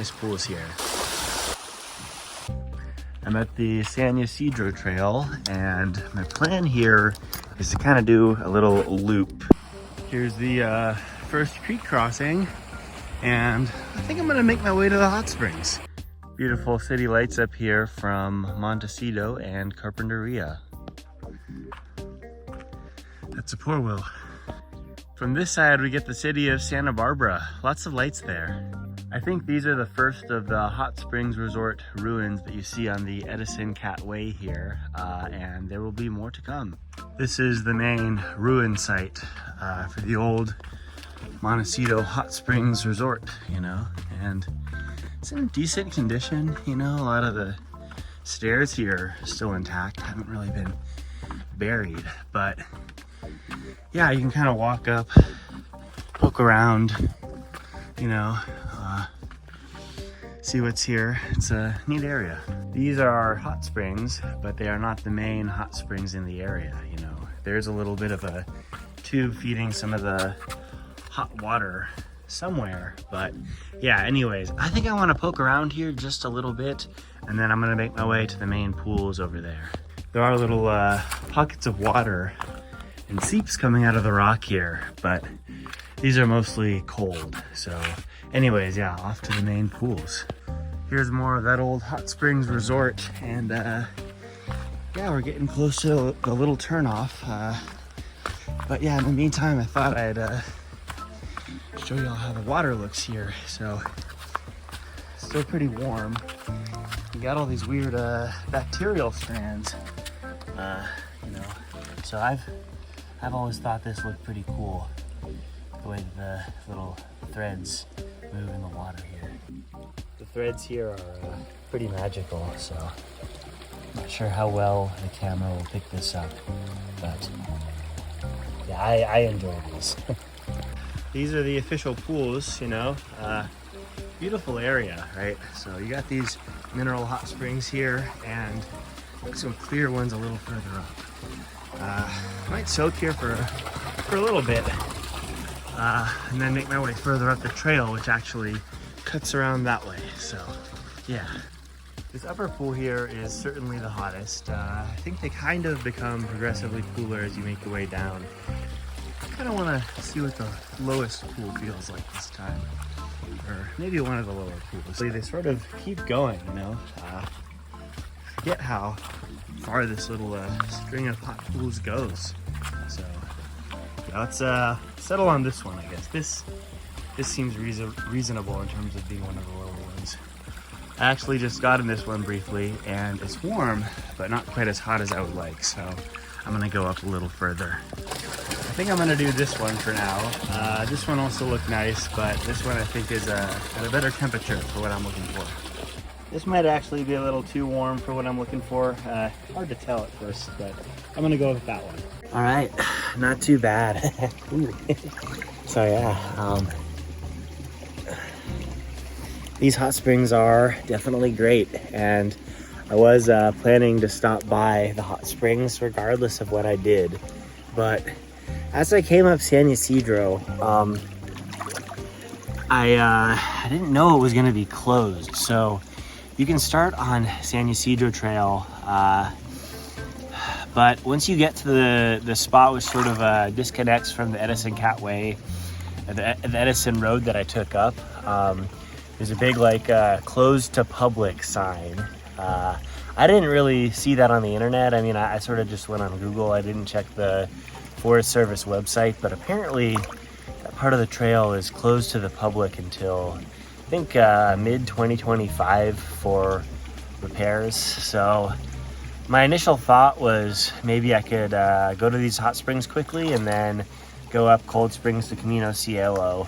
nice pools here. I'm at the San Ysidro Trail, and my plan here is to kind of do a little loop. Here's the first creek crossing, and I think I'm gonna make my way to the hot springs. Beautiful city lights up here from Montecito and Carpinteria. That's a poor will. From this side, we get the city of Santa Barbara. Lots of lights there. I think these are the first of the hot springs resort ruins that you see on the Edison Way here, and there will be more to come. This is the main ruin site for the old Montecito Hot Springs Resort, you know, and it's in decent condition. You know, a lot of the stairs here are still intact, haven't really been buried, but yeah, you can kind of walk up, poke around, you know, see what's here. It's a neat area. These are hot springs, but they are not the main hot springs in the area, you know. There's a little bit of a tube feeding some of the hot water somewhere, but yeah, anyways, I think I want to poke around here just a little bit, and then I'm gonna make my way to the main pools over there. There are little pockets of water and seeps coming out of the rock here, but these are mostly cold. So anyways, yeah, off to the main pools. Here's more of that old hot springs resort, and yeah, we're getting close to the little turnoff. But yeah, in the meantime, I thought I'd show y'all how the water looks here. So it's still pretty warm. You got all these weird bacterial strands, you know. So I've always thought this looked pretty cool, the way the little threads move in the water here. The threads here are pretty magical, so I'm not sure how well the camera will pick this up, but yeah, I enjoy these. These are the official pools, you know. Beautiful area, right? So you got these mineral hot springs here, and some clear ones a little further up. Might soak here for a little bit, and then make my way further up the trail, which actually cuts around that way. So yeah, this upper pool here is certainly the hottest. I think they kind of become progressively cooler as you make your way down. I kind of want to see what the lowest pool feels like this time, or maybe one of the lower pools. They sort of keep going, you know. Forget how far this little string of hot pools goes. So yeah, let's settle on this one, I guess. This seems reasonable in terms of being one of the lower ones. I actually just got in this one briefly, and it's warm, but not quite as hot as I would like. So I'm gonna go up a little further. I think I'm gonna do this one for now. This one also looked nice, but this one I think is at a better temperature for what I'm looking for. This might actually be a little too warm for what I'm looking for. Hard to tell at first, but I'm gonna go with that one. All right, not too bad. So yeah, these hot springs are definitely great, and I was planning to stop by the hot springs regardless of what I did, but as I came up San Ysidro, I didn't know it was gonna be closed. So you can start on San Ysidro Trail, but once you get to the spot which sort of disconnects from the Edison Way, the Edison Road that I took up, there's a big like closed to public sign. I didn't really see that on the internet. I mean, I sort of just went on Google. I didn't check the Forest Service website, but apparently that part of the trail is closed to the public until I think mid 2025 for repairs. So my initial thought was maybe I could go to these hot springs quickly and then go up Cold Springs to Camino Cielo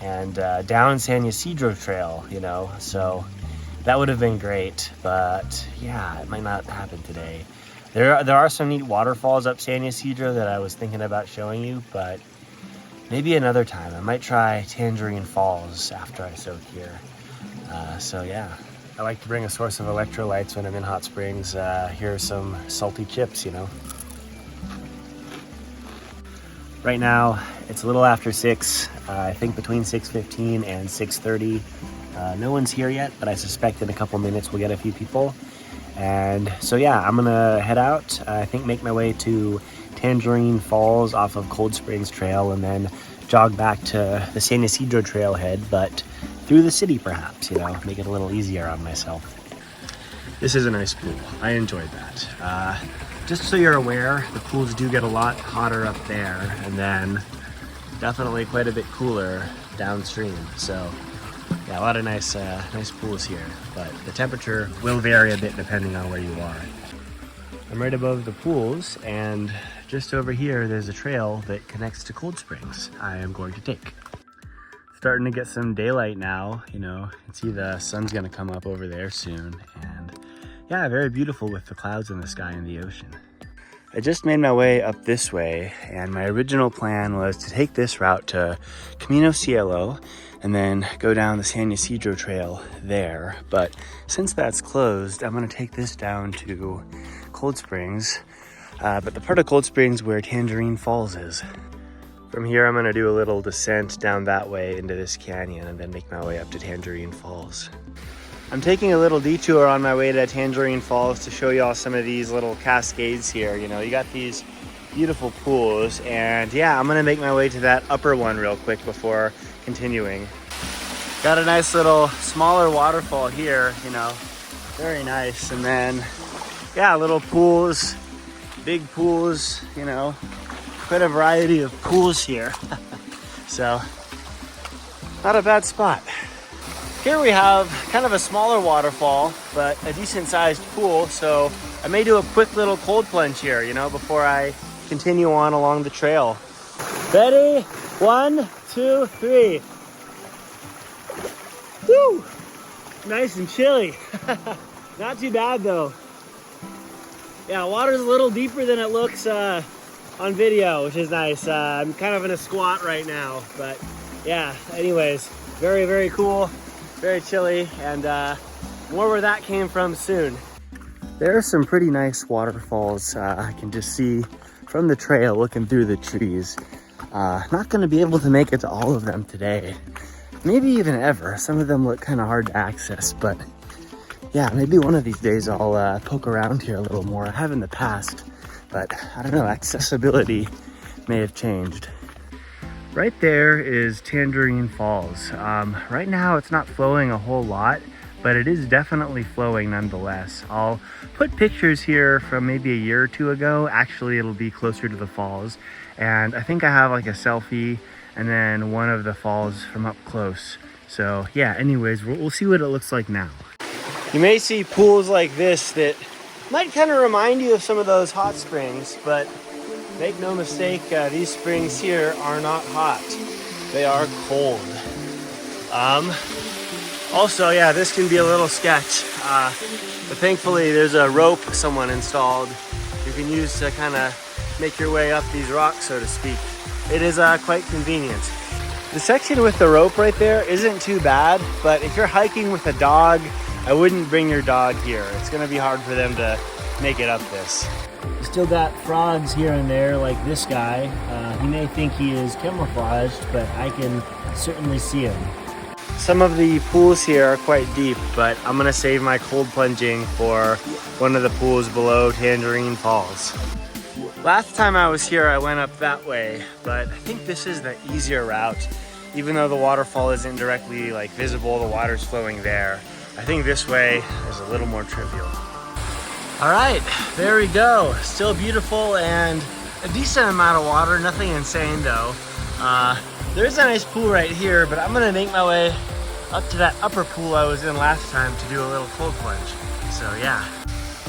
and down San Ysidro Trail, you know. So that would have been great, but yeah, it might not happen today. There are some neat waterfalls up San Ysidro that I was thinking about showing you, but maybe another time. I might try Tangerine Falls after I soak here. So yeah, I like to bring a source of electrolytes when I'm in hot springs. Here are some salty chips, you know. Right now, it's a little after 6. I think between 6:15 and 6:30. No one's here yet, but I suspect in a couple minutes we'll get a few people. And so yeah, I'm gonna head out, I think make my way to Tangerine Falls off of Cold Springs Trail, and then jog back to the San Ysidro Trailhead, but through the city perhaps, you know, make it a little easier on myself. This is a nice pool. I enjoyed that. Just so you're aware, the pools do get a lot hotter up there, and then definitely quite a bit cooler downstream. So yeah, a lot of nice pools here, but the temperature will vary a bit depending on where you are. I'm right above the pools, and just over here there's a trail that connects to Cold Springs I am going to take. Starting to get some daylight now, you know, you can see the sun's gonna come up over there soon, and yeah, very beautiful with the clouds in the sky and the ocean. I just made my way up this way, and my original plan was to take this route to Camino Cielo and then go down the San Ysidro Trail there. But since that's closed, I'm gonna take this down to Cold Springs, but the part of Cold Springs where Tangerine Falls is. From here, I'm gonna do a little descent down that way into this canyon and then make my way up to Tangerine Falls. I'm taking a little detour on my way to Tangerine Falls to show y'all some of these little cascades here. You know, you got these beautiful pools, and yeah, I'm gonna make my way to that upper one real quick before continuing. Got a nice little smaller waterfall here, you know, very nice. And then, yeah, little pools, big pools, you know, quite a variety of pools here. So, not a bad spot. Here we have kind of a smaller waterfall, but a decent sized pool. So I may do a quick little cold plunge here, you know, before I continue on along the trail. Ready? 1, 2, 3. Woo! Nice and chilly. Not too bad though. Yeah, water's a little deeper than it looks on video, which is nice. I'm kind of in a squat right now, but yeah, anyways, very, very cool. Very chilly, and more where that came from soon. There are some pretty nice waterfalls I can just see from the trail looking through the trees. Not going to be able to make it to all of them today, maybe even ever. Some of them look kind of hard to access, but yeah, maybe one of these days I'll poke around here a little more. I have in the past, but I don't know, accessibility may have changed. Right there is Tangerine Falls. Right now it's not flowing a whole lot, but it is definitely flowing nonetheless. I'll put pictures here from maybe a year or two ago. Actually, it'll be closer to the falls. And I think I have like a selfie and then one of the falls from up close. So yeah, anyways, we'll see what it looks like now. You may see pools like this that might kind of remind you of some of those hot springs, but make no mistake, these springs here are not hot. They are cold. Also, yeah, this can be a little sketch, but thankfully there's a rope someone installed you can use to kind of make your way up these rocks, so to speak. It is quite convenient. The section with the rope right there isn't too bad, but if you're hiking with a dog, I wouldn't bring your dog here. It's gonna be hard for them to make it up this. You still got frogs here and there, like this guy. He may think he is camouflaged, but I can certainly see him. Some of the pools here are quite deep, but I'm gonna save my cold plunging for one of the pools below Tangerine Falls. Last time I was here, I went up that way, but I think this is the easier route. Even though the waterfall isn't directly like visible, the water's flowing there. I think this way is a little more trivial. All right, there we go. Still beautiful and a decent amount of water, nothing insane though. There's a nice pool right here, but I'm gonna make my way up to that upper pool I was in last time to do a little cold plunge. So yeah.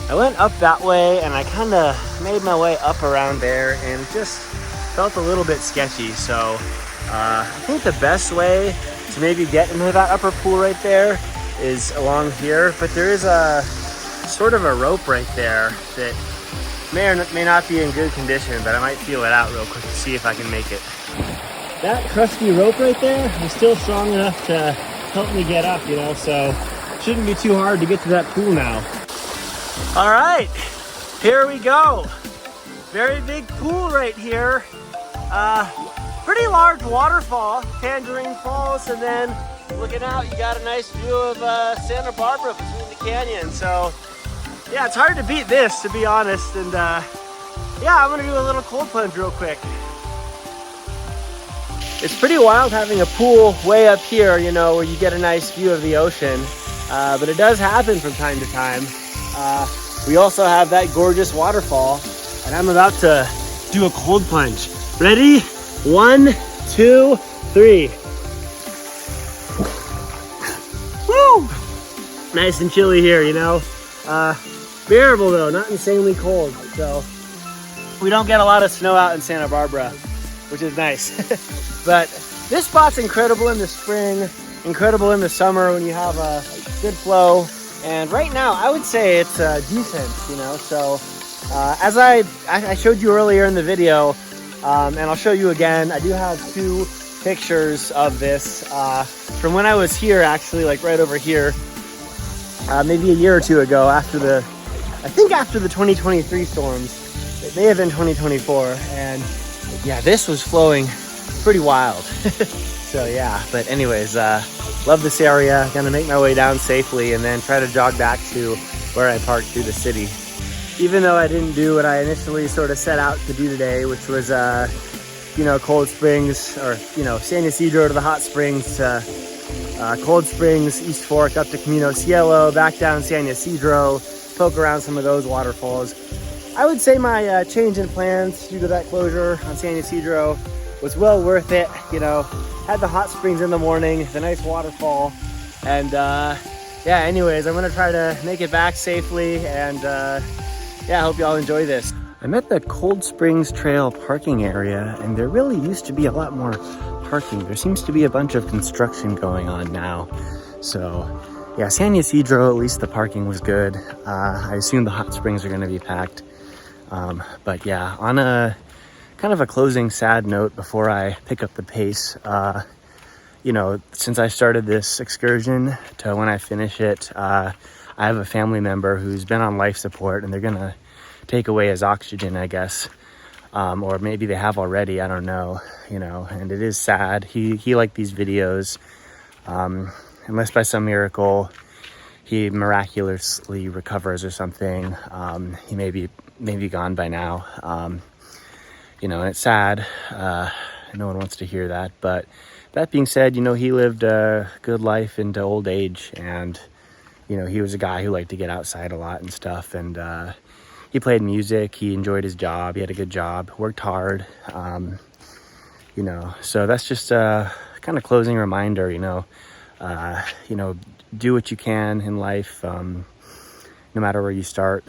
I went up that way and I kind of made my way up around there and it just felt a little bit sketchy. So I think the best way to maybe get into that upper pool right there is along here, but there is a sort of a rope right there that may or may not be in good condition, but I might feel it out real quick to see if I can make it. That crusty rope right there is still strong enough to help me get up, you know, so it shouldn't be too hard to get to that pool now. All right, here we go. Very big pool right here. Pretty large waterfall, Tangerine Falls, and then looking out, you got a nice view of Santa Barbara between the canyons. So yeah, it's hard to beat this, to be honest. And yeah, I'm gonna do a little cold plunge real quick. It's pretty wild having a pool way up here, you know, where you get a nice view of the ocean. But it does happen from time to time. We also have that gorgeous waterfall, and I'm about to do a cold plunge. Ready? 1, 2, 3. Woo! Nice and chilly here, you know. Bearable though, not insanely cold. So we don't get a lot of snow out in Santa Barbara, which is nice. But this spot's incredible in the spring, incredible in the summer when you have a good flow. And right now, I would say it's decent, you know. So as I showed you earlier in the video, and I'll show you again, I do have 2 pictures of this from when I was here, actually, like right over here, maybe a year or 2 ago, after the 2023 storms. It may have been 2024, and yeah, this was flowing pretty wild. So yeah, but anyways, love this area. Gonna make my way down safely and then try to jog back to where I parked through the city. Even though I didn't do what I initially sort of set out to do today, which was you know, Cold Springs, or you know, San Ysidro to the hot springs, to Cold Springs, East Fork up to Camino Cielo, back down San Ysidro, poke around some of those waterfalls. I would say my change in plans due to that closure on San Ysidro was well worth it. You know, had the hot springs in the morning, the nice waterfall, and yeah, anyways, I'm gonna try to make it back safely, and yeah, I hope y'all enjoy this. I'm at the Cold Springs Trail parking area, and there really used to be a lot more parking. There seems to be a bunch of construction going on now. So yeah, San Ysidro, at least the parking was good. I assume the hot springs are gonna be packed. But yeah, on a kind of a closing sad note before I pick up the pace, you know, since I started this excursion to when I finish it, I have a family member who's been on life support, and they're gonna take away his oxygen, I guess. Or maybe they have already, I don't know, you know, and it is sad. He liked these videos. Unless by some miracle he miraculously recovers or something, he may be gone by now. You know, and it's sad. No one wants to hear that. But that being said, you know, he lived a good life into old age, and you know, he was a guy who liked to get outside a lot and stuff, and he played music, he enjoyed his job, he had a good job, worked hard, you know, so that's just a kind of closing reminder, you know, do what you can in life, no matter where you start,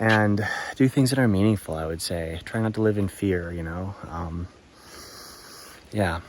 and do things that are meaningful, I would say. Try not to live in fear, you know, yeah.